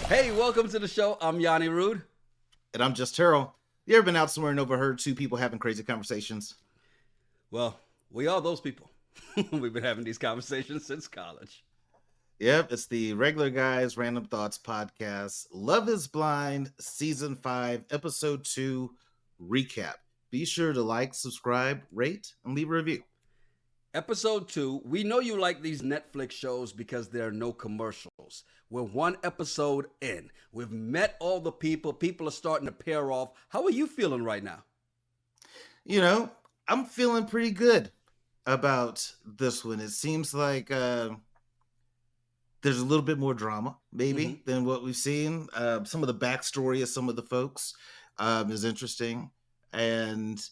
Hey, welcome to the show. I'm Yanni Rude. And I'm just Terrell. You ever been out somewhere and overheard two people having crazy conversations? Well, we are those people. We've been having these conversations since college. Yep, it's the Regular Guys Random Thoughts podcast, Love is Blind, Season 5, Episode 2, Recap. Be sure to like, subscribe, rate, and leave a review. Episode 2, we know you like these Netflix shows because there are no commercials. We're one episode in. We've met all the people. People are starting to pair off. How are you feeling right now? You know, I'm feeling pretty good about this one. It seems like there's a little bit more drama, maybe, than what we've seen. Some of the backstory of some of the folks is interesting. And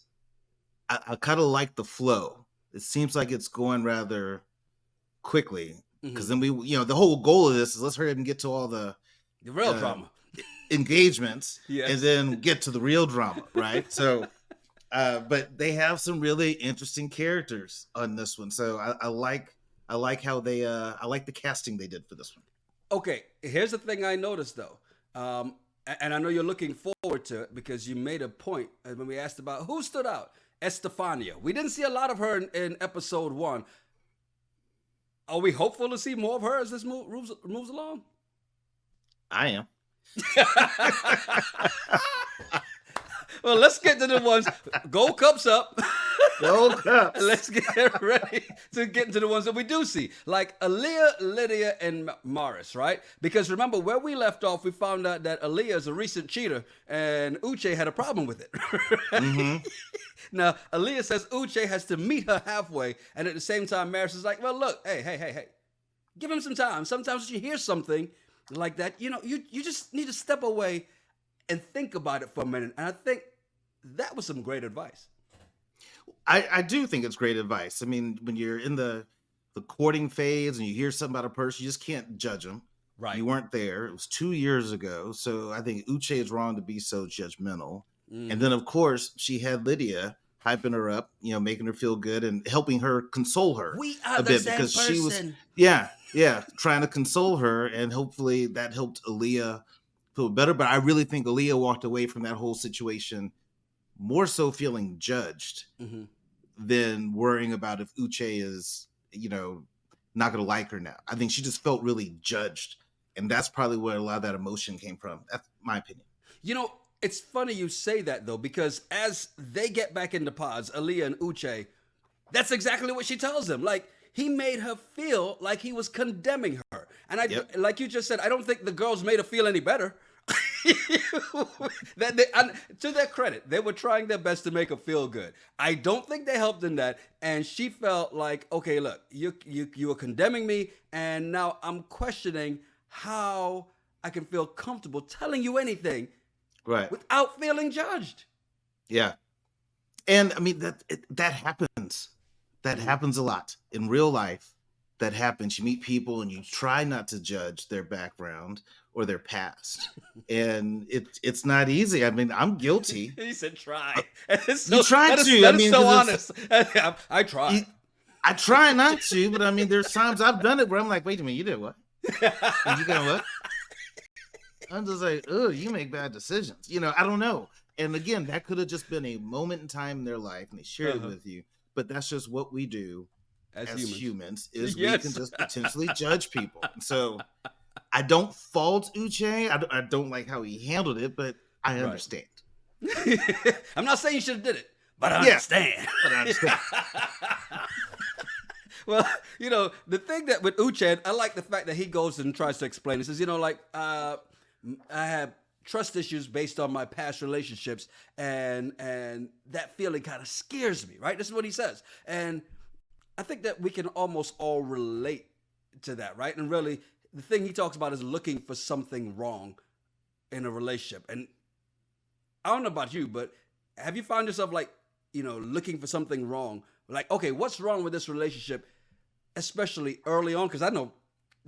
I kind of like the flow. It seems like it's going rather quickly because then the whole goal of this is let's hurry up and get to all the real drama engagements yes. and then get to the real drama, right? So, but they have some really interesting characters on this one. So I like how they I like the casting they did for this one. Okay, here's the thing I noticed though, and I know you're looking forward to it because you made a point when we asked about who stood out. Estefania. We didn't see a lot of her in episode 1. Are we hopeful to see more of her as this moves along? I am. Well, let's get to the ones. Gold Cups up. Gold Cups. Let's get ready to get into the ones that we do see. Like Aaliyah, Lydia, and Morris, right? Because remember, where we left off, we found out that Aaliyah is a recent cheater, and Uche had a problem with it. Right? Now, Aaliyah says Uche has to meet her halfway, and at the same time, Morris is like, well, look, hey. Give him some time. Sometimes when you hear something like that, you just need to step away and think about it for a minute. And I think that was some great advice. I do think it's great advice. I mean, when you're in the courting phase and you hear something about a person, you just can't judge them. Right. You weren't there. It was 2 years ago. So I think Uche is wrong to be so judgmental. And then, of course, she had Lydia hyping her up, making her feel good and helping her console her we are a the bit same because person. she was, trying to console her. And hopefully that helped Aaliyah feel better. But I really think Aaliyah walked away from that whole situation more so feeling judged than worrying about if Uche is, not going to like her now. I think she just felt really judged. And that's probably where a lot of that emotion came from. That's my opinion. It's funny you say that, though, because as they get back into pods, Aaliyah and Uche, that's exactly what she tells them. Like, he made her feel like he was condemning her. And like you just said, I don't think the girls made her feel any better. To their credit, they were trying their best to make her feel good. I don't think they helped in that. And she felt like, okay, look, you were condemning me, and now I'm questioning how I can feel comfortable telling you anything. Right. Without feeling judged. Yeah. And I mean, that happens. That happens a lot in real life. That happens. You meet people and you try not to judge their background or their past. And it's not easy. I mean, I'm guilty. He said try. You try to. That is so honest. I try. I try not to, but I mean, there's times I've done it where I'm like, wait a minute, you did what? And you got what? I'm just like, oh, you make bad decisions. I don't know. And again, that could have just been a moment in time in their life, and they shared it with you. But that's just what we do as humans is we can just potentially judge people. And so I don't fault Uche. I don't like how he handled it, but I understand. I'm not saying you should have did it, but I understand. But I understand. Well, the thing that with Uche, I like the fact that he goes and tries to explain. He says, I have trust issues based on my past relationships, and that feeling kind of scares me, right? This is what he says. And I think that we can almost all relate to that, right? And really, the thing he talks about is looking for something wrong in a relationship. And I don't know about you, but have you found yourself looking for something wrong? Like, okay, what's wrong with this relationship, especially early on? Because I know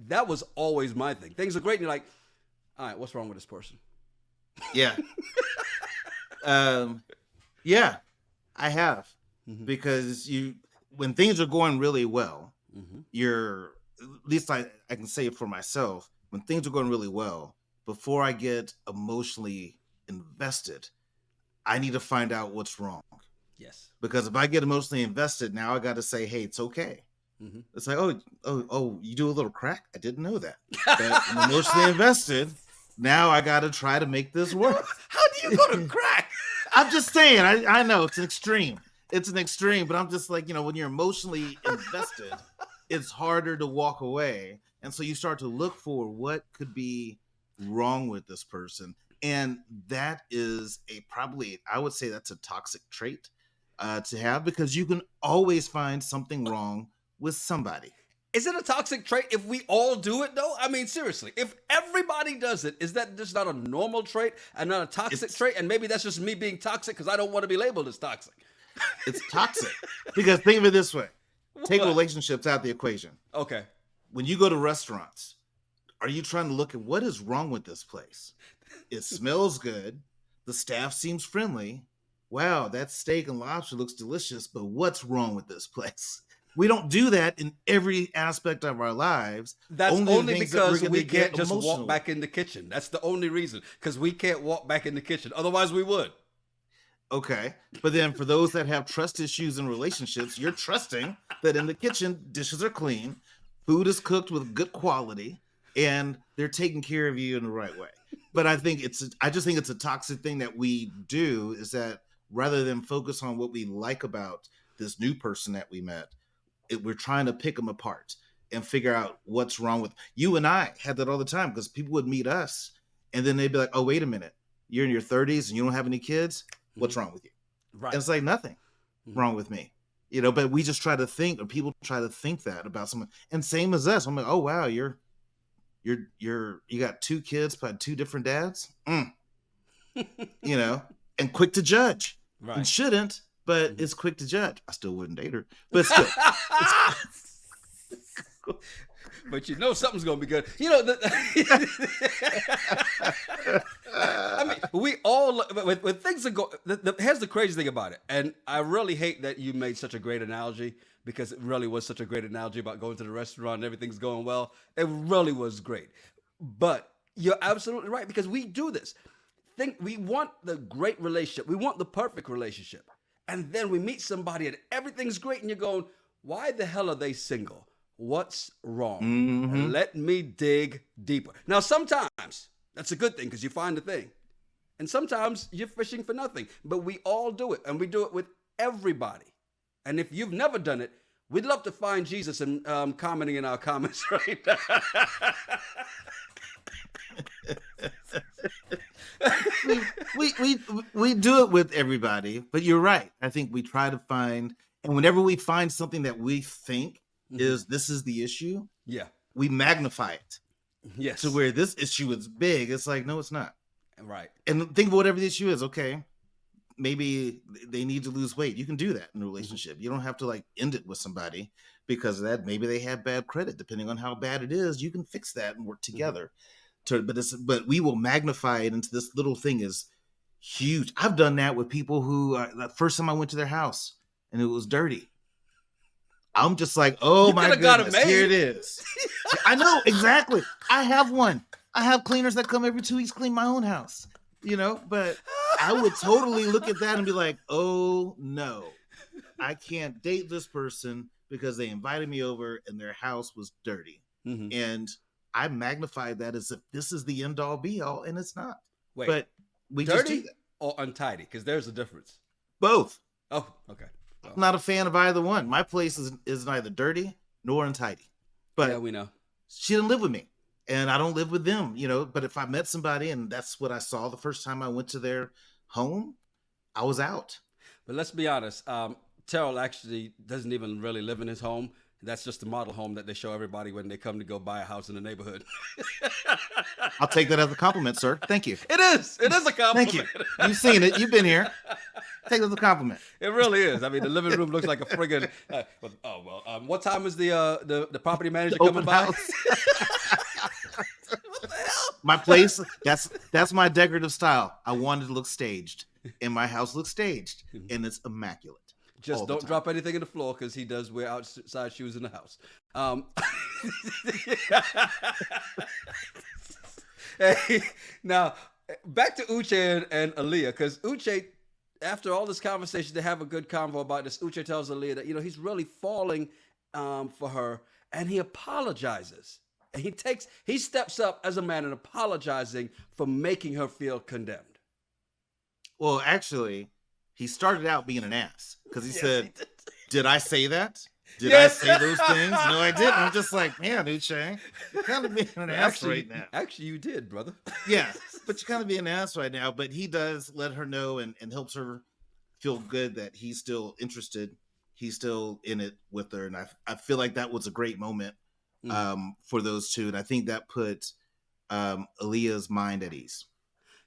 that was always my thing. Things are great, and you're like, all right, what's wrong with this person? Yeah. Yeah, I have. Because when things are going really well, you're, at least I can say it for myself, when things are going really well, before I get emotionally invested, I need to find out what's wrong. Yes. Because if I get emotionally invested, now I got to say, hey, it's okay. Mm-hmm. It's like, oh, you do a little crack? I didn't know that. But I'm emotionally invested. Now I got to try to make this work. How do you go to crack? I'm just saying, I know it's an extreme. It's an extreme, but I'm just like, when you're emotionally invested, it's harder to walk away. And so you start to look for what could be wrong with this person. And that is I would say that's a toxic trait to have, because you can always find something wrong with somebody. Is it a toxic trait if we all do it, though? I mean, seriously, if everybody does it, is that just not a normal trait and not a toxic trait? And maybe that's just me being toxic because I don't want to be labeled as toxic. It's toxic. Because think of it this way. Take relationships out the equation. Okay. When you go to restaurants, are you trying to look at what is wrong with this place? It smells good. The staff seems friendly. Wow, that steak and lobster looks delicious, but what's wrong with this place? We don't do that in every aspect of our lives. That's only because we can't just walk back in the kitchen. That's the only reason, because we can't walk back in the kitchen. Otherwise, we would. Okay. But then for those that have trust issues in relationships, you're trusting that in the kitchen, dishes are clean, food is cooked with good quality, and they're taking care of you in the right way. But I just think it's a toxic thing that we do, is that rather than focus on what we like about this new person that we met, we're trying to pick them apart and figure out what's wrong with you. And I had that all the time, because people would meet us and then they'd be like, oh, wait a minute, you're in your 30s and you don't have any kids. What's wrong with you? Right. And it's like, nothing wrong with me, but we just try to think, or people try to think that about someone. And same as us. I'm like, oh, wow, you got 2 kids by 2 different dads, and quick to judge. Right. And shouldn't, but it's quick to judge. I still wouldn't date her, but still. But something's gonna be good. I mean, we all when things are going. Here's the crazy thing about it, and I really hate that you made such a great analogy, because it really was such a great analogy about going to the restaurant and everything's going well. It really was great, but you're absolutely right, because we do this. We want the great relationship, we want the perfect relationship, and then we meet somebody and everything's great, and you're going, why the hell are they single? What's wrong? Mm-hmm. Let me dig deeper. Now, sometimes that's a good thing, because you find the thing. And sometimes you're fishing for nothing. But we all do it, and we do it with everybody. And if you've never done it, we'd love to find Jesus and commenting in our comments right now. we do it with everybody, but you're right. I think we try to find, and whenever we find something that we think this is the issue, we magnify it. Yes. To where this issue is big. It's like, no, it's not. Right. And think of whatever the issue is. Okay, maybe they need to lose weight. You can do that in a relationship. You don't have to end it with somebody because of that. Maybe they have bad credit. Depending on how bad it is, you can fix that and work together. But we will magnify it into this little thing is huge. I've done that with people who the first time I went to their house and it was dirty. I'm just like, oh my goodness, here it is. I know, exactly. I have one. I have cleaners that come every 2 weeks clean my own house, but I would totally look at that and be like, oh no, I can't date this person because they invited me over and their house was dirty. Mm-hmm. And I magnified that as if this is the end all be all, and it's not. Wait, but we dirty just do that. Or untidy? Because there's a difference. Both. Oh, okay. Well, I'm not a fan of either one. My place is neither dirty nor untidy. But yeah, we know. She didn't live with me, and I don't live with them. But if I met somebody and that's what I saw the first time I went to their home, I was out. But let's be honest. Terrell actually doesn't even really live in his home. That's just the model home that they show everybody when they come to go buy a house in the neighborhood. I'll take that as a compliment, sir. Thank you. It is. It is a compliment. Thank you. You've seen it. You've been here. Take it as a compliment. It really is. I mean, the living room looks like a friggin'. What time is the property manager coming by? What the hell? My place. That's my decorative style. I wanted to look staged, and my house looks staged, and it's immaculate. Just don't drop anything in the floor because he does wear outside shoes in the house. Hey, now, back to Uche and Aaliyah, because Uche, after all this conversation, they have a good convo about this. Uche tells Aaliyah that, he's really falling for her, and he apologizes. And he steps up as a man and apologizing for making her feel condemned. Well, actually, he started out being an ass because he said, did I say that? Did I say those things? No, I didn't. I'm just like, man, Uche, you're kind of being an ass right now. Actually, you did, brother. Yeah, but you're kind of being an ass right now. But he does let her know and helps her feel good that he's still interested. He's still in it with her. And I feel like that was a great moment for those two. And I think that put Aaliyah's mind at ease.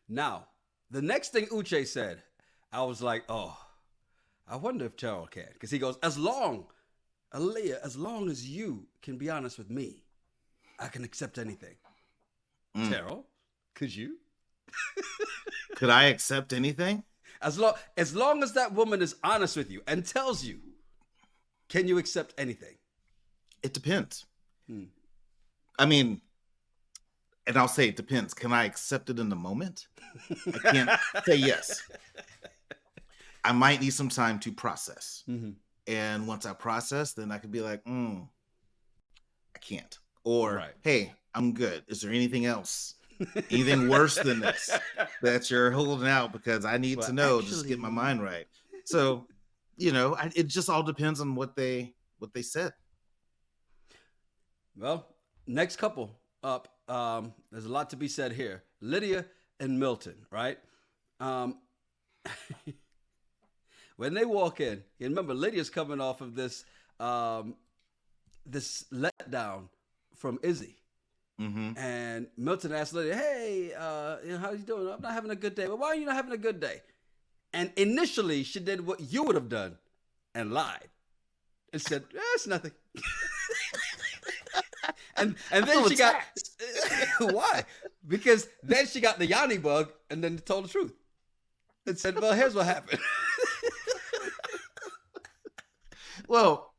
Now, the next thing Uche said, I was like, oh, I wonder if Terrell can. Because he goes, Aaliyah, as long as you can be honest with me, I can accept anything. Terrell, could you? Could I accept anything? As long as that woman is honest with you and tells you, can you accept anything? It depends. I mean, and I'll say it depends. Can I accept it in the moment? I can't say yes. I might need some time to process. And once I process, then I could be like, I can't. Or, hey, I'm good. Is there anything else? Anything worse than this that you're holding out because I need to know just to get my mind right. So, it just all depends on what they said. Well, next couple up, there's a lot to be said here. Lydia and Milton, right? When they walk in, and remember, Lydia's coming off of this this letdown from Izzy. And Milton asked Lydia, hey, how you doing? I'm not having a good day. Well, why are you not having a good day? And initially, she did what you would have done and lied and said, it's nothing. and then she got, why? Because then she got the Yanni bug and then told the truth and said, well, here's what happened. Well,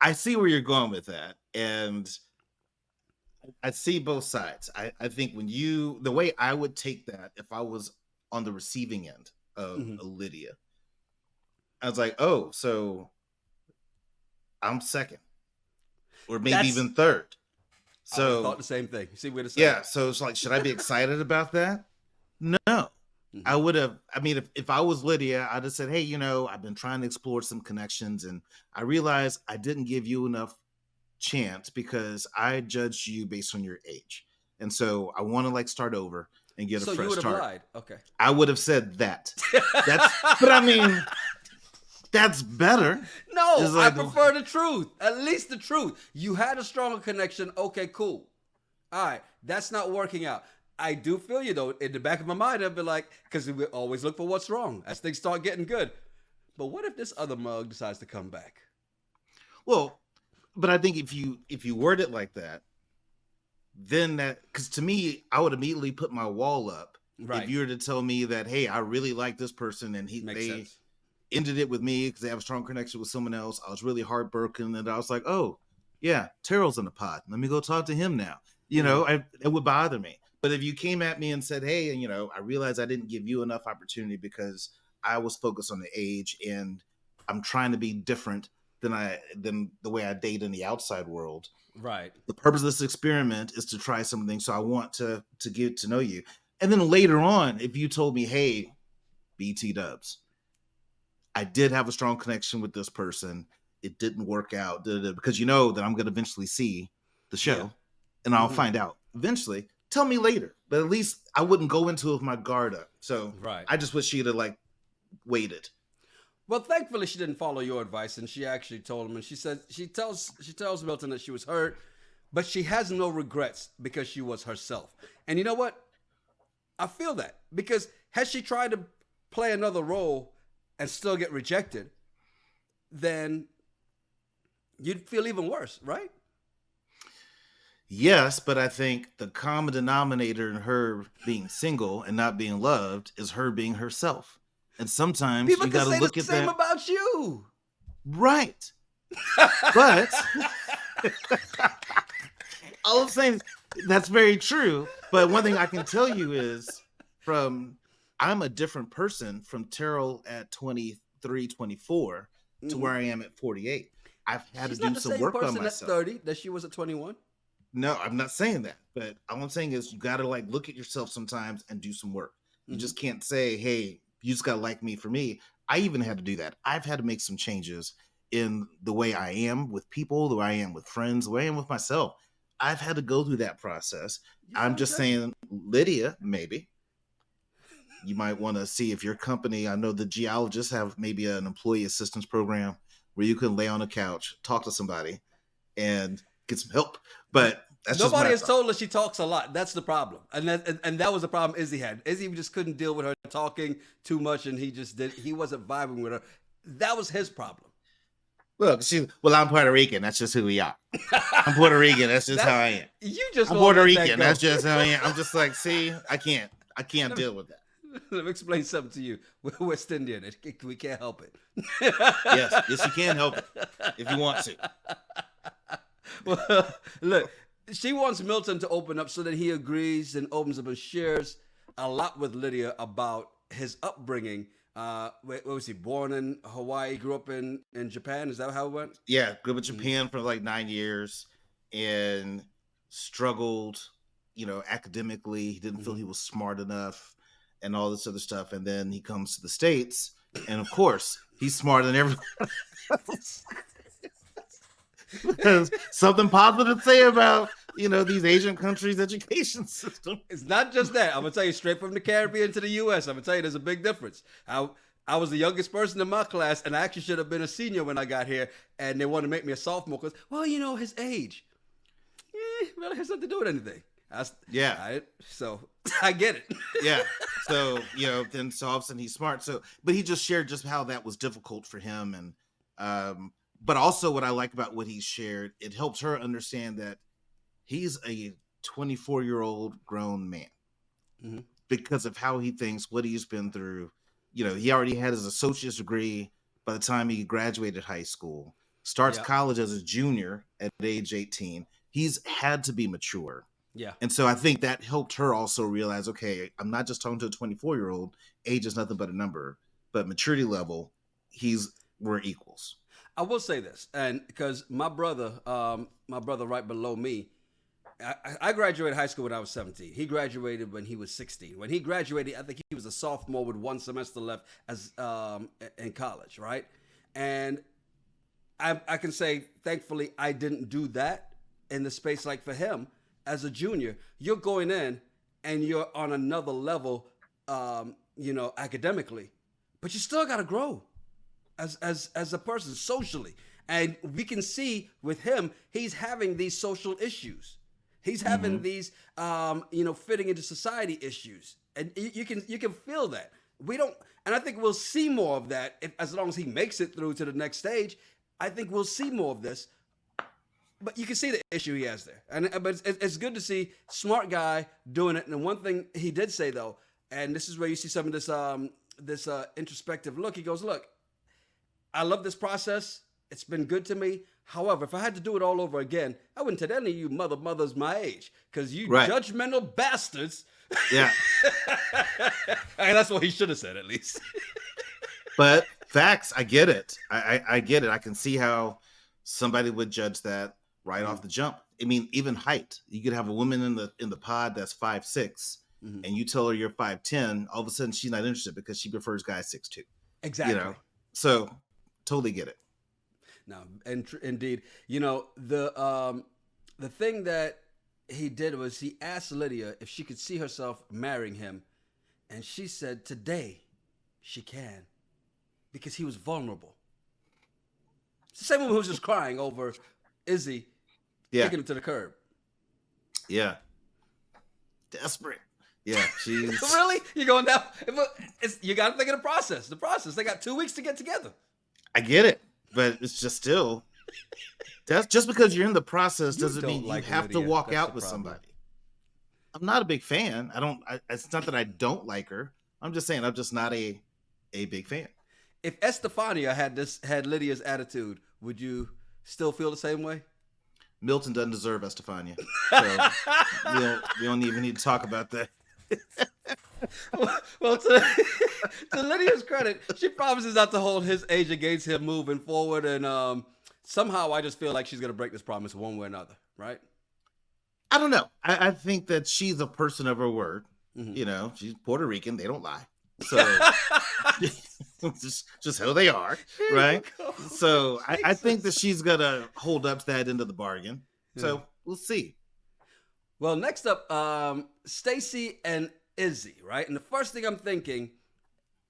I see where you're going with that. And I see both sides. I think the way I would take that if I was on the receiving end of Lydia, I was like, oh, so I'm second or maybe even third. So I thought the same thing. You see where the same. Yeah. So it's like, should I be excited about that? No. I would have, if I was Lydia, I'd have said, hey, I've been trying to explore some connections and I realized I didn't give you enough chance because I judged you based on your age. And so I want to start over and get a fresh start. So you would have lied. Okay. I would have said that. But that's better. No, I prefer the truth. At least the truth. You had a stronger connection. Okay, cool. All right. That's not working out. I do feel you, though. In the back of my mind, I'd be like, because we always look for what's wrong as things start getting good. But what if this other mug decides to come back? Well, but I think if you word it like that, then because to me, I would immediately put my wall up. Right. If you were to tell me that, hey, I really like this person and they ended it with me because they have a strong connection with someone else. I was really heartbroken and I was like, oh, yeah, Terrell's in the pod. Let me go talk to him now. It would bother me. But if you came at me and said, hey, I realized I didn't give you enough opportunity because I was focused on the age and I'm trying to be different than the way I date in the outside world. Right. The purpose of this experiment is to try something. So I want to get to know you. And then later on, if you told me, hey, BT Dubs, I did have a strong connection with this person. It didn't work out because that I'm going to eventually see the show and I'll find out eventually. Tell me later, but at least I wouldn't go into it with my guard up. So I just wish she'd have waited. Well, thankfully she didn't follow your advice, and she actually told him. And she said she tells Milton that she was hurt, but she has no regrets because she was herself. And you know what? I feel that because had she tried to play another role and still get rejected, then you'd feel even worse, right? Yes, but I think the common denominator in her being single and not being loved is her being herself. And sometimes People you can got to say look the at same that. about you. Right. But all I'm saying is that's very true. But one thing I can tell you is I'm a different person from Terrell at 23, 24 to where I am at 48. I've had She's to not do the some same work on person at myself. 30 that she was at 21. No, I'm not saying that. But all I'm saying is you got to like look at yourself sometimes and do some work. You just can't say, hey, you just got to like me for me. I even had to do that. I've had to make some changes in the way I am with people, the way I am with friends, the way I am with myself. I've had to go through that process. You I'm sound just good. saying, Lydia, maybe you might want to see if your company, I know the geologists have maybe an employee assistance program where you can lay on a couch, talk to somebody, and get some help. But that's just Nobody my has thought. told her she talks a lot. That's the problem, and that was the problem Izzy had. Izzy just couldn't deal with her talking too much, and he wasn't vibing with her. That was his problem. Look, I'm Puerto Rican. That's just who we are. I'm Puerto Rican. That's just how I am. You just I'm won't Puerto let that Rican. go. That's just how I am. I'm just like, see, I can't deal with that. Let me explain something to you. We're West Indian. We can't help it. Yes, you can help it if you want to. Well, look, she wants Milton to open up so that he agrees and opens up and shares a lot with Lydia about his upbringing. What was he? Born in Hawaii, grew up in Japan. Is that how it went? Yeah, grew up in Japan for like 9 years and struggled, academically. He didn't feel he was smart enough and all this other stuff. And then he comes to the States, and of course, he's smarter than everyone else. Because something positive to say about these Asian countries' education system. It's not just that. I'm gonna tell you, straight from the Caribbean to the U.S. I'm gonna tell you, there's a big difference. I was the youngest person in my class, and I actually should have been a senior when I got here, and they wanted to make me a sophomore because, well, his age. Really has nothing to do with anything. So I get it. Yeah. So then so all of a sudden he's smart. So, but he just shared just how that was difficult for him, and but also what I like about what he shared, it helps her understand that he's a 24-year-old grown man because of how he thinks, what he's been through. He already had his associate's degree by the time he graduated high school, starts college as a junior at age 18. He's had to be mature. Yeah. And so I think that helped her also realize, okay, I'm not just talking to a 24-year-old. Age is nothing but a number, but maturity level, we're equals. I will say this, and because my brother right below me, I graduated high school when I was 17. He graduated when he was 16. When he graduated, I think he was a sophomore with one semester left as in college, right? And I can say, thankfully, I didn't do that in the space. Like for him, as a junior, you're going in and you're on another level, academically, but you still got to grow as a person socially. And we can see with him, he's having these social issues. He's having these, fitting into society issues, and you can feel that. And I think we'll see more of that as long as he makes it through to the next stage. I think we'll see more of this. But you can see the issue he has there, but it's good to see smart guy doing it. And one thing he did say though, and this is where you see some of this introspective look. He goes, "Look, I love this process. It's been good to me. However, if I had to do it all over again, I wouldn't tell any of you mothers my age because you judgmental bastards." Yeah. And that's what he should have said at least. But facts, I get it. I get it. I can see how somebody would judge that right off the jump. I mean, even height. You could have a woman in the pod that's 5'6", and you tell her you're 5'10", all of a sudden she's not interested because she prefers guys 6'2". Exactly. So totally get it. No, indeed. The thing that he did was he asked Lydia if she could see herself marrying him, and she said today she can because he was vulnerable. It's the same woman who was just crying over Izzy kicking him to the curb. Yeah. Desperate. Yeah, she's... Really? You're going down? You got to think of the process. They got 2 weeks to get together. I get it, but it's just still... That's just because you're in the process doesn't mean you have to walk out with somebody. I'm not a big fan. It's not that I don't like her. I'm just saying I'm just not a a big fan. If Estefania had Lydia's attitude, would you still feel the same way? Milton doesn't deserve Estefania, so we don't even need to talk about that. Well, to Lydia's credit, she promises not to hold his age against him moving forward, and somehow I just feel like she's gonna break this promise one way or another, right? I don't know. I think that she's a person of her word. Mm-hmm. You know, she's Puerto Rican. They don't lie. So just how they are, right? So I think that she's gonna hold up to that end of the bargain. So we'll see. Well, next up, Stacy and Izzy, right? And the first thing I'm thinking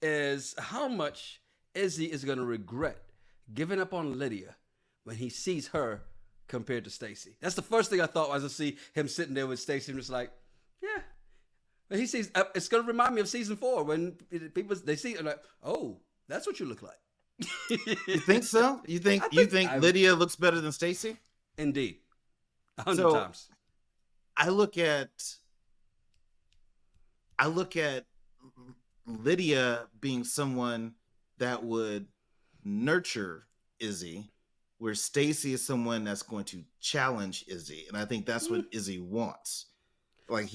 is how much Izzy is gonna regret giving up on Lydia when he sees her compared to Stacy. That's the first thing I thought as I see him sitting there with Stacy and just like, yeah. But he sees, it's going to remind me of season 4 when people, they see it and like, oh, that's what you look like. You think so? You think Lydia looks better than Stacy? Indeed. 100 times. I look at Lydia being someone that would nurture Izzy, where Stacy is someone that's going to challenge Izzy. And I think that's what Izzy wants. Like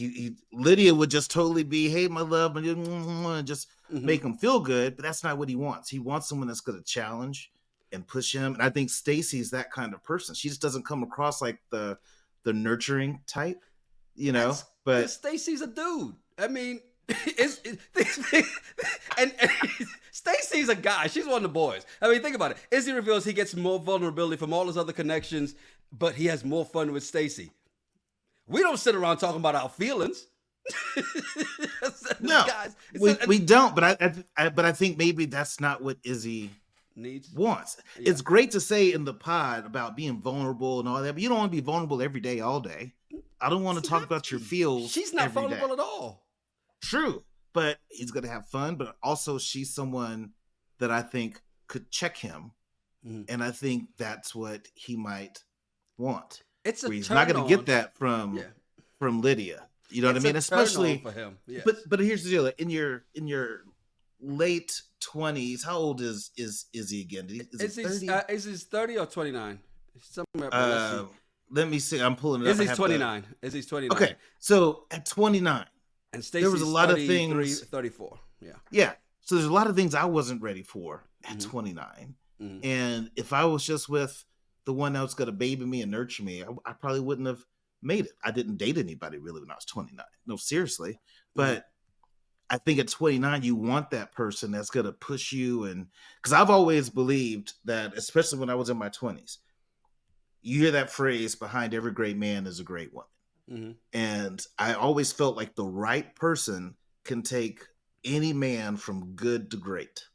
Lydia would just totally be, hey, my love, and just make him feel good, but that's not what he wants. He wants someone that's going to challenge and push him. And I think Stacy's that kind of person. She just doesn't come across like the nurturing type, you know. But Stacy's a dude. I mean, and Stacy's a guy. She's one of the boys. I mean, think about it. Izzy reveals he gets more vulnerability from all his other connections, but he has more fun with Stacy. We don't sit around talking about our feelings. No, guys, we don't. But I think maybe that's not what Izzy wants. Yeah. It's great to say in the pod about being vulnerable and all that, but you don't want to be vulnerable every day, all day. I don't want to talk about your feels. She's not vulnerable at all. True, but he's gonna have fun. But also, she's someone that I think could check him, and I think that's what he might want. He's not going to get that from Lydia. You know what I mean? Especially for him. Yes. But here's the deal: in your late 20s, how old is Izzy again? Is he 30 or 29? Somewhere. Let me see. I'm pulling it up. Izzy's 29. Izzy's 29. Okay, so at 29, and Stacy's there was a lot of things. 34. Yeah. Yeah. So there's a lot of things I wasn't ready for at 29, and if I was just with the one that was going to baby me and nurture me, I probably wouldn't have made it. I didn't date anybody really when I was 29. No, seriously. But I think at 29, you want that person that's going to push you. And because I've always believed that, especially when I was in my 20s, you hear that phrase, behind every great man is a great woman. And I always felt like the right person can take any man from good to great.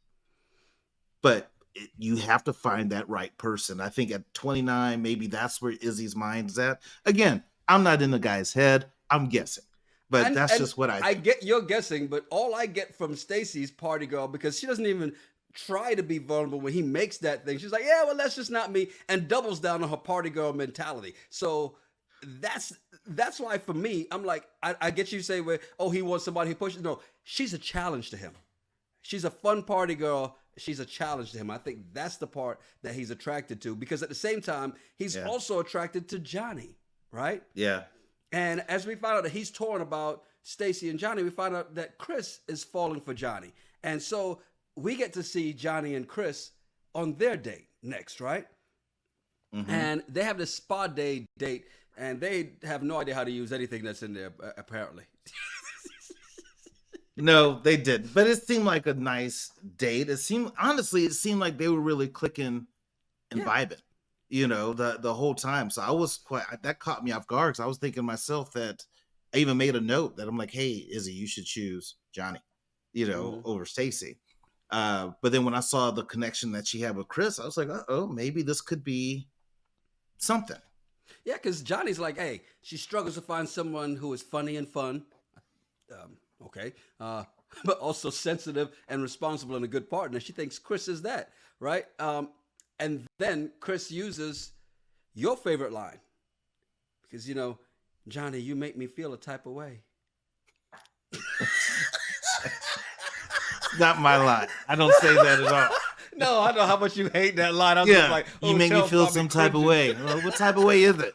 But you have to find that right person. I think at 29, maybe that's where Izzy's mind is at. Again, I'm not in the guy's head. I'm guessing. But that's just what I think. I get you're guessing, but all I get from Stacy's party girl, because she doesn't even try to be vulnerable when he makes that thing. She's like, yeah, well, that's just not me, and doubles down on her party girl mentality. So that's why for me, I'm like, I get you say, well, oh, he wants somebody who pushes. No, she's a challenge to him. She's a fun party girl. She's a challenge to him. I think that's the part that he's attracted to, because at the same time, he's also attracted to Johnie, right? Yeah. And as we find out that he's torn about Stacy and Johnie, we find out that Chris is falling for Johnie. And so we get to see Johnie and Chris on their date next, right? And they have this spa day date, and they have no idea how to use anything that's in there, apparently. No, they didn't. But it seemed like a nice date. It seemed like they were really clicking and vibing, you know, the whole time. So I was that caught me off guard, because I was thinking to myself that I even made a note that I'm like, hey, Izzy, you should choose Johnie, you know, over Stacy. But then when I saw the connection that she had with Chris, I was like, maybe this could be something. Yeah, because Johnny's like, hey, she struggles to find someone who is funny and fun. Okay. But also sensitive and responsible and a good partner. She thinks Chris is that, right? And then Chris uses your favorite line. Because, you know, Johnie, you make me feel a type of way. not my line. I don't say that at all. No, I know how much you hate that line. I was Yeah, just like, you make me Tell's feel probably some type of cringing. way. Well, what type of way is it?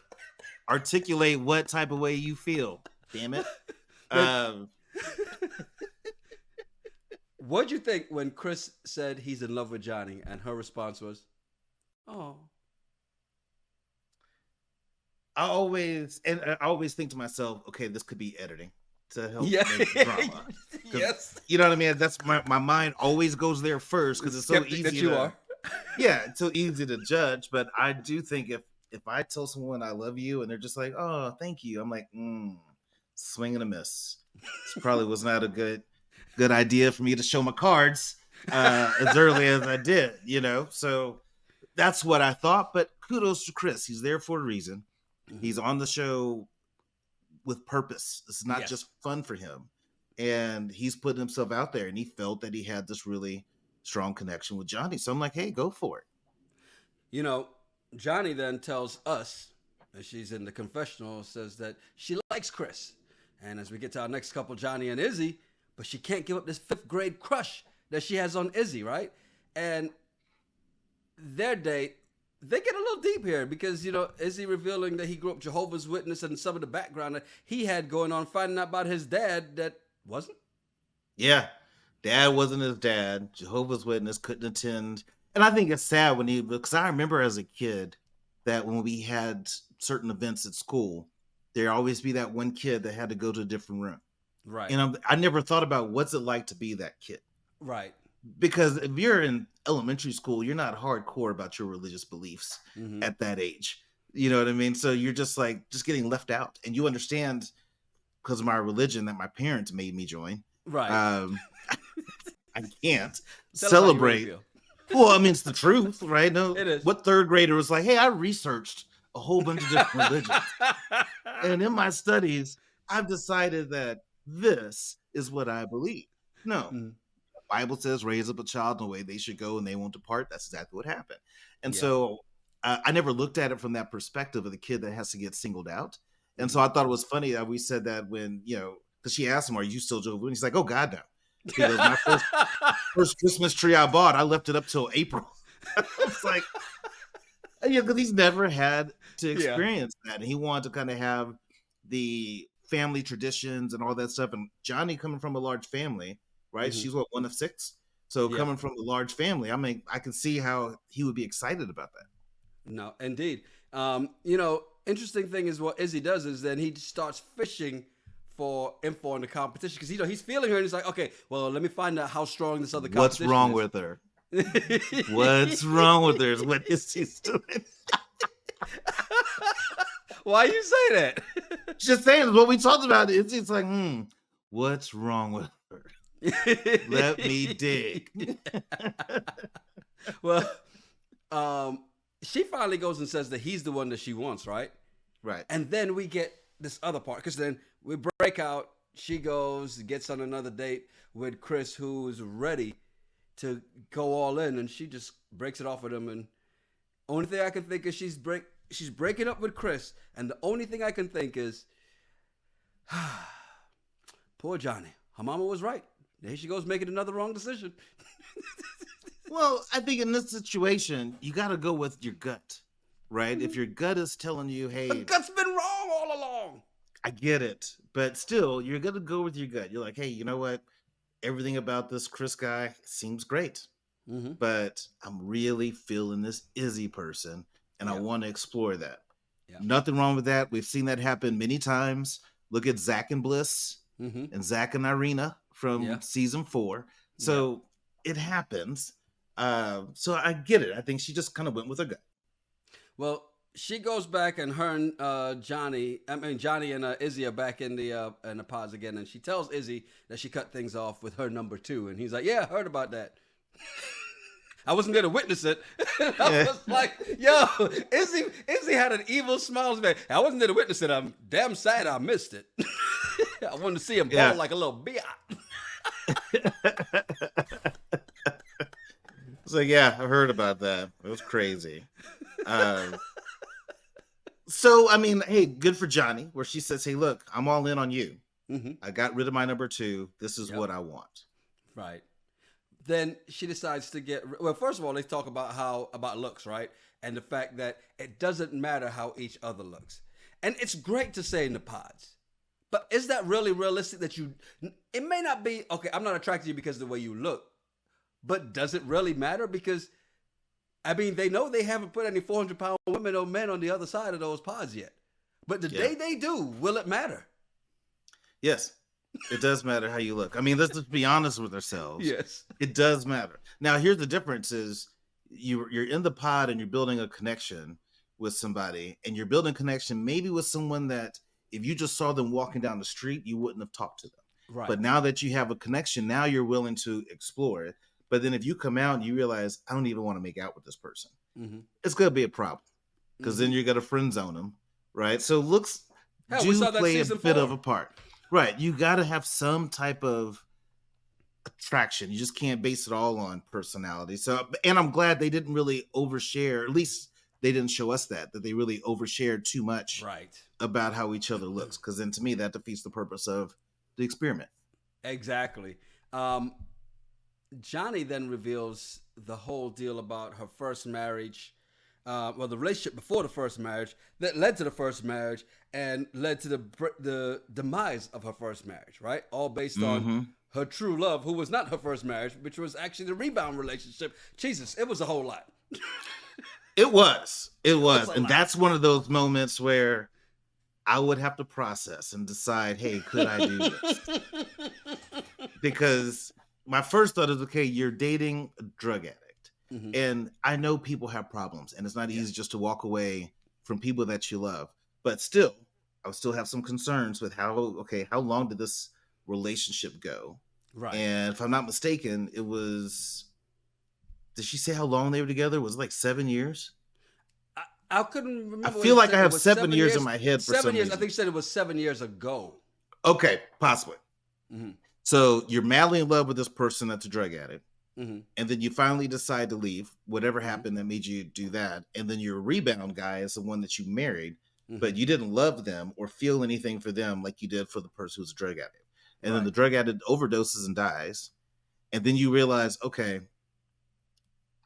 Articulate what type of way you feel. Damn it. What'd you think when Chris said he's in love with Johnie, and her response was, "Oh." I always think to myself, okay, this could be editing to help Yeah. make drama. Yes. You know what I mean? That's my mind always goes there first because it's so Skeptic easy that you to, are. yeah, it's so easy to judge. But I do think if I tell someone I love you and they're just like, oh, thank you, I'm like, swing and a miss. This probably was not a good idea for me to show my cards as early as I did, you know? So that's what I thought. But kudos to Chris. He's there for a reason. He's on the show with purpose. It's not just fun for him. And he's putting himself out there, and he felt that he had this really strong connection with Johnie. So I'm like, hey, go for it. You know, Johnie then tells us, as she's in the confessional, says that she likes Chris. And as we get to our next couple, Johnie and Izzy, but she can't give up this 5th grade crush that she has on Izzy, right? And their date, they get a little deep here because, you know, Izzy revealing that he grew up Jehovah's Witness and some of the background that he had going on, finding out about his dad that wasn't. Yeah. Dad wasn't his dad. Jehovah's Witness, couldn't attend. And I think it's sad because I remember as a kid that when we had certain events at school, there'd always be that one kid that had to go to a different room. Right. And I never thought about what's it like to be that kid. Right. Because if you're in elementary school, you're not hardcore about your religious beliefs at that age. You know what I mean? So you're just getting left out. And you understand because of my religion that my parents made me join. Right. I can't Tell celebrate. us how you really Well, I mean, it's the truth, right? No, It is. What 3rd grader was like, hey, I researched a whole bunch of different religions. And in my studies, I've decided that this is what I believe. No. The Bible says raise up a child in the way they should go and they won't depart. That's exactly what happened. And so I never looked at it from that perspective of the kid that has to get singled out. And so I thought it was funny that we said that when, you know, because she asked him, are you still Jehovah's Witness? He's like, oh, God, no. He goes, my first Christmas tree I bought, I left it up till April. It's like, yeah, because he's never had to experience that. And he wanted to kind of have the family traditions and all that stuff. And Johnie coming from a large family, right? She's what, one of 6? So coming from a large family, I mean, I can see how he would be excited about that. No, indeed. You know, interesting thing is what Izzy does is then he starts fishing for info on the competition because, you know, he's feeling her and he's like, okay, well, let me find out how strong this other competition What's wrong is. with her? What's wrong with her? What is she doing? Why you say that? Just saying what we talked about. It's like, what's wrong with her? Let me dig. Well, she finally goes and says that he's the one that she wants, right? Right. And then we get this other part because then we break out. She goes, gets on another date with Chris, who's ready to go all in, and she just breaks it off with him. And only thing I can think is she's breaking up with Chris, and the only thing I can think is, poor Johnie. Her mama was right. There she goes making another wrong decision. Well, I think in this situation, you got to go with your gut, right? If your gut is telling you, hey, The gut's been wrong all along. I get it, but still, you're going to go with your gut. You're like, hey, you know what? Everything about this Chris guy seems great, but I'm really feeling this Izzy person, and I want to explore that. Yeah. Nothing wrong with that. We've seen that happen many times. Look at Zach and Bliss and Zach and Irina from season 4. So it happens. So I get it. I think she just kind of went with her gut. Well, she goes back, and her and Johnie and Izzy are back in the pods again, and she tells Izzy that she cut things off with her number 2, and he's like, "Yeah, I heard about that." I wasn't gonna witness it. I was like, "Yo, Izzy had an evil smile, man. I wasn't there to witness it. I'm damn sad I missed it. I wanted to see him ball like a little biatch." So yeah, I heard about that. It was crazy. So I mean, hey, good for Johnie, where she says, "Hey, look, I'm all in on you. I got rid of my number 2. This is what I want." Right. then she decides to well, first of all, let's talk about about looks, right? And the fact that it doesn't matter how each other looks. And it's great to say in the pods. But is that really realistic that it may not be, okay, I'm not attracted to you because of the way you look, but does it really matter? Because, I mean, they know they haven't put any 400-pound women or men on the other side of those pods yet. But the day they do, will it matter? Yes, it does matter how you look. I mean, let's just be honest with ourselves. Yes. It does matter. Now, here's the difference is you're in the pod and you're building a connection with somebody, and you're building a connection maybe with someone that if you just saw them walking down the street, you wouldn't have talked to them. Right. But now that you have a connection, now you're willing to explore it. But then if you come out and you realize, I don't even want to make out with this person, it's going to be a problem because then you're going to friend zone them, right? So looks do play a bit of a part. Right. You got to have some type of attraction. You just can't base it all on personality. So, and I'm glad they didn't really overshare, at least they didn't show us that they really overshared too much about how each other looks. Because then to me, that defeats the purpose of the experiment. Exactly. Johnie then reveals the whole deal about her first marriage, the relationship before the first marriage that led to the first marriage and led to the demise of her first marriage, right? All based on her true love, who was not her first marriage, which was actually the rebound relationship. Jesus, it was a whole lot. It was. And that's one of those moments where I would have to process and decide, hey, could I do this? Because my first thought is, okay, you're dating a drug addict. And I know people have problems, and it's not easy just to walk away from people that you love. But still, I would still have some concerns with how long did this relationship go? Right. And if I'm not mistaken, it was, did she say how long they were together? Was it like 7 years? I couldn't remember. I feel like I have 7 years in my head for 7 years. reason. I think she said it was 7 years ago. Okay, possibly. So you're madly in love with this person that's a drug addict. And then you finally decide to leave, whatever happened that made you do that. And then your rebound guy is the one that you married, but you didn't love them or feel anything for them like you did for the person who's a drug addict. And then the drug addict overdoses and dies. And then you realize, okay,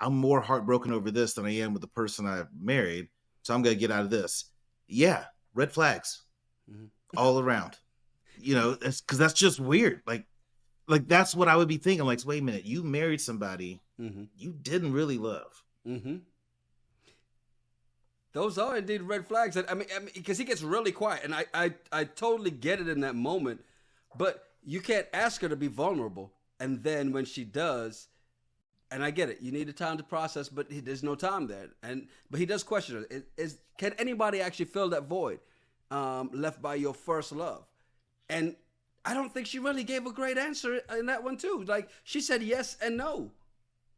I'm more heartbroken over this than I am with the person I married. So I'm going to get out of this. Yeah, red flags all around. You know, because that's just weird. Like that's what I would be thinking. Like, wait a minute, you married somebody you didn't really love. Those are indeed red flags. I mean, because he gets really quiet, and I totally get it in that moment. But you can't ask her to be vulnerable, and then when she does, and I get it, you need the time to process, but there's no time there. But he does question her. Can anybody actually fill that void left by your first love? And I don't think she really gave a great answer in that one too. Like, she said yes and no,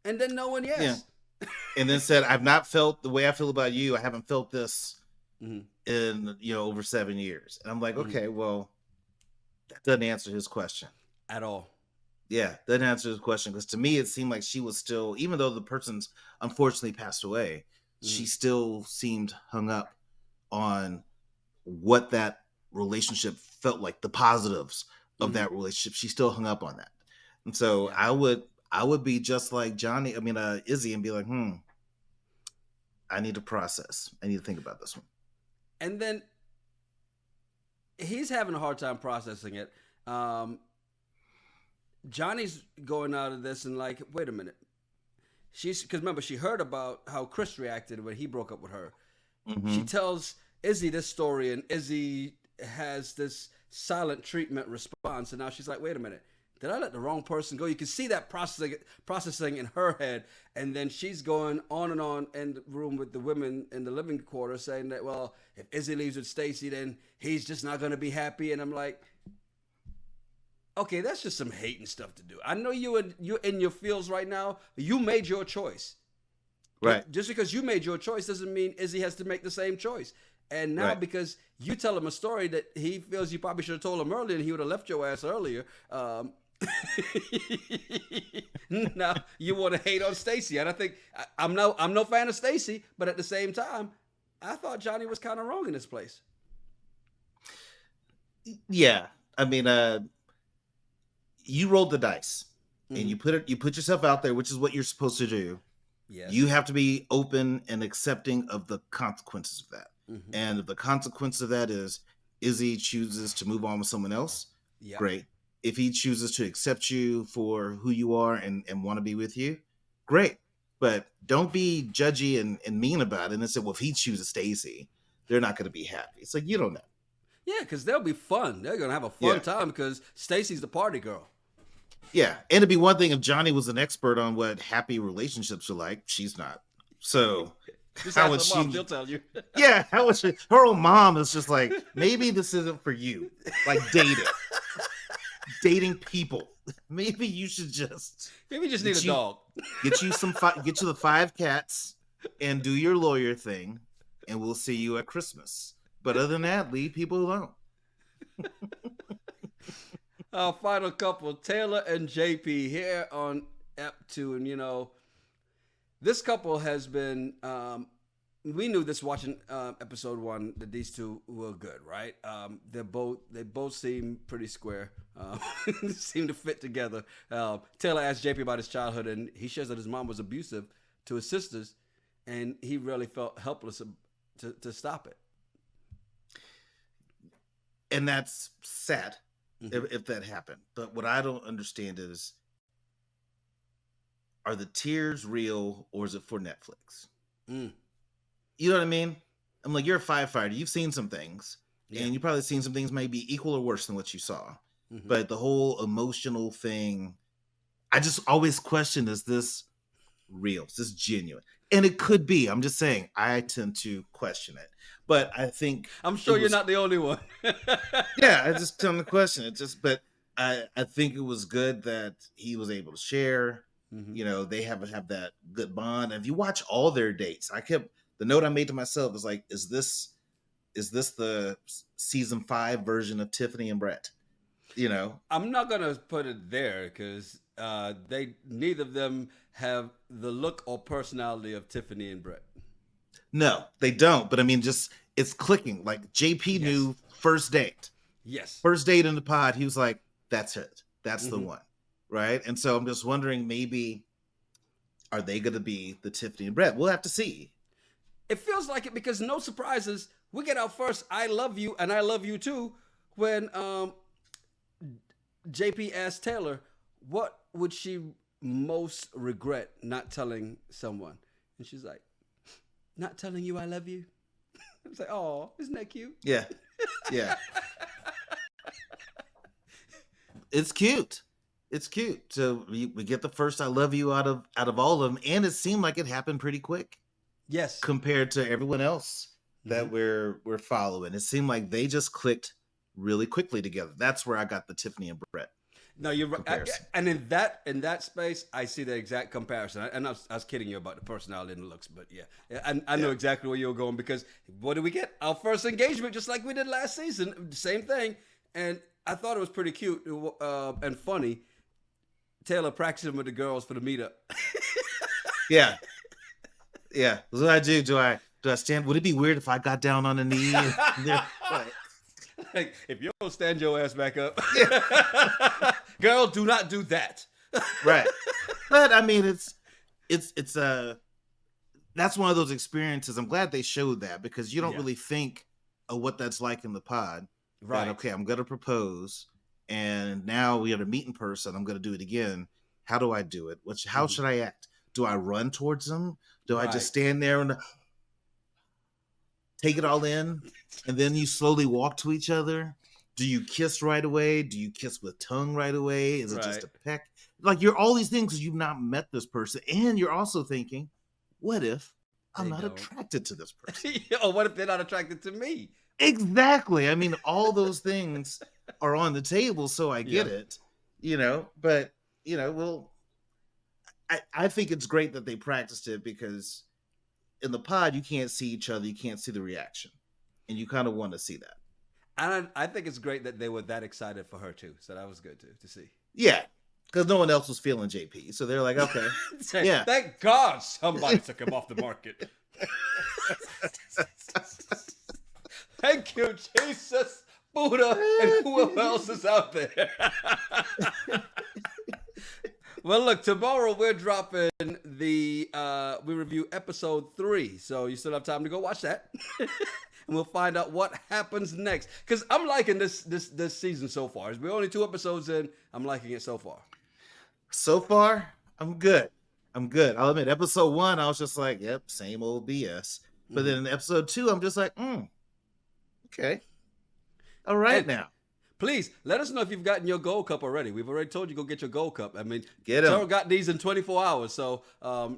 and then no and yes. Yeah. And then said, I've not felt the way I feel about you. I haven't felt this in, over 7 years. And I'm like, okay, well, that doesn't answer his question at all. Yeah, doesn't answer his question. Because to me, it seemed like she was still, even though the person's unfortunately passed away, she still seemed hung up on what that relationship felt like, the positives of that relationship. She still hung up on that. And so I would be just like Izzy, and be like, I need to process. I need to think about this one. And then he's having a hard time processing it. Johnny's going out of this and like, wait a minute. Because remember, she heard about how Chris reacted when he broke up with her. She tells Izzy this story, and Izzy has this silent treatment response, and now she's like, wait a minute, did I let the wrong person go? You can see that processing in her head, and then she's going on and on in the room with the women in the living quarters saying that, well, if Izzy leaves with Stacy, then he's just not going to be happy. And I'm like, okay, that's just some hating stuff to do. I know you're in your feels right now. You made your choice. Right. But just because you made your choice doesn't mean Izzy has to make the same choice. And now because you tell him a story that he feels you probably should have told him earlier and he would have left your ass earlier, now you want to hate on Stacy. And I think I'm no fan of Stacy, but at the same time, I thought Johnie was kind of wrong in this place. Yeah. I mean, you rolled the dice. and you put yourself out there, which is what you're supposed to do. Yes. You have to be open and accepting of the consequences of that. Mm-hmm. And if the consequence of that is Izzy chooses to move on with someone else, great. If he chooses to accept you for who you are and want to be with you, great. But don't be judgy and mean about it and say, well, if he chooses Stacy, they're not going to be happy. It's like, you don't know. Yeah, because they'll be fun. They're going to have a fun time because Stacy's the party girl. Yeah, and it'd be one thing if Johnie was an expert on what happy relationships are like. She's not. So how would she? Mom, she'll tell you. Yeah, how would she? Her own mom is just like, maybe this isn't for you. Like dating people. Maybe you should just. Maybe you just need a dog. Get you the 5 cats and do your lawyer thing, and we'll see you at Christmas. But other than that, leave people alone. Our final couple, Taylor and JP, here on Ep 2. And, this couple has been, we knew this watching episode 1 that these two were good, right? They both seem pretty square, seem to fit together. Taylor asked JP about his childhood, and he shares that his mom was abusive to his sisters, and he really felt helpless to stop it. And that's sad. If that happened. But what I don't understand is, are the tears real or is it for Netflix? You know what I mean? I'm like, you're a firefighter. You've seen some things. And you've probably seen some things maybe equal or worse than what you saw. But the whole emotional thing, I just always question, is this real? Is this genuine? And it could be. I'm just saying, I tend to question it. But I think I'm sure you're not the only one. Yeah, I just tend to question it. But I think it was good that he was able to share. They have that good bond. And if you watch all their dates, the note I made to myself is like, is this the season 5 version of Tiffany and Brett? I'm not gonna put it there because neither of them have the look or personality of Tiffany and Brett. No, they don't. But I mean, just it's clicking. Like JP knew first date. Yes. First date in the pod, he was like, that's it. That's the one. Right. And so I'm just wondering, maybe are they going to be the Tiffany and Brett? We'll have to see. It feels like it because no surprises. We get our first I love you and I love you too when JP asked Taylor, what would she most regret not telling someone? And she's like, not telling you I love you. I was like, oh, isn't that cute? Yeah. Yeah. It's cute. It's cute. So we get the first I love you out of all of them. And it seemed like it happened pretty quick. Yes. Compared to everyone else that we're following. It seemed like they just clicked really quickly together. That's where I got the Tiffany and Brett. No, you're right. And in that space, I see the exact comparison. And I was kidding you about the personality and the looks, but I know exactly where you were going because what did we get? Our first engagement, just like we did last season. Same thing. And I thought it was pretty cute and funny. Taylor practicing with the girls for the meetup. Yeah. That's what I do. Do I stand? Would it be weird if I got down on a knee? Like, if you don't stand your ass back up, girl, do not do that. Right. But I mean, it's that's one of those experiences. I'm glad they showed that because you don't really think of what that's like in the pod. Right. That, okay, I'm going to propose and now we have to meet in person. I'm going to do it again. How do I do it? How should I act? Do I run towards them? Do I just stand there and take it all in, and then you slowly walk to each other? Do you kiss right away? Do you kiss with tongue right away? Is it just a peck? Like, you're all these things because you've not met this person, and you're also thinking, what if I'm not attracted to this person? Or what if they're not attracted to me? Exactly. I mean, all those things are on the table, so I get it, but, I think it's great that they practiced it because in the pod, you can't see each other. You can't see the reaction. And you kind of want to see that. And I think it's great that they were that excited for her, too. So that was good to see. Yeah. Because no one else was feeling JP. So they're like, okay. Yeah. Thank God somebody took him off the market. Thank you, Jesus, Buddha, and whoever else is out there. Well, look, tomorrow we're dropping we review episode 3. So you still have time to go watch that. And we'll find out what happens next. Because I'm liking this season so far. We're only 2 episodes in. I'm liking it so far. So far, I'm good. I'll admit, episode 1, I was just like, yep, same old BS. But then in episode 2, I'm just like, okay. All right, now. Please let us know if you've gotten your gold cup already. We've already told you go get your gold cup. I mean, get them. Terrell got these in 24 hours, so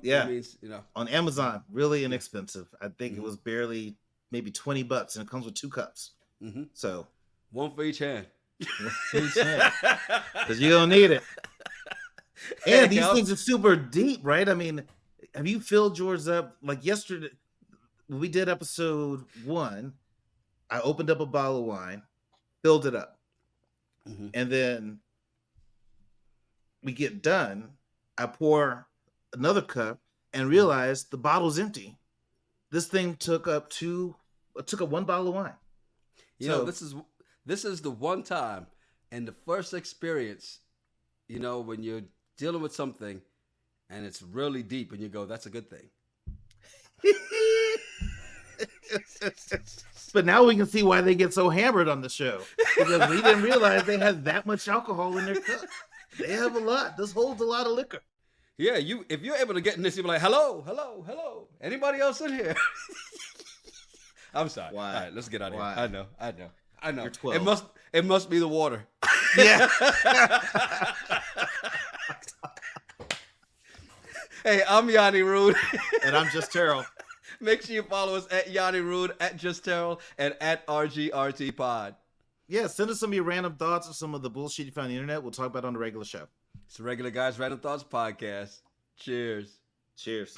yeah, that means on Amazon, really inexpensive. I think it was barely maybe $20, and it comes with 2 cups. So one for each hand. Because you're gonna need it. And these things are super deep, right? I mean, have you filled yours up? Like yesterday, when we did episode 1, I opened up a bottle of wine, filled it up. And then we get done, I pour another cup and realize the bottle's empty. This thing took up 1 bottle of wine. This is the one time and the first experience, when you're dealing with something and it's really deep and you go, that's a good thing. But now we can see why they get so hammered on the show. Because we didn't realize they had that much alcohol in their cup. They have a lot. This holds a lot of liquor. Yeah, if you're able to get in this, you'll be like, hello. Anybody else in here? I'm sorry. Why? All right, let's get out of here. I know. You're 12. It must be the water. Yeah. Hey, I'm Johnie Rude. And I'm Just Terrell. Make sure you follow us at Johnie Rude, at Just Terrell, and at RGRT Pod. Yeah, send us some of your random thoughts or some of the bullshit you found on the internet. We'll talk about it on the regular show. It's the Regular Guys Random Thoughts Podcast. Cheers. Cheers.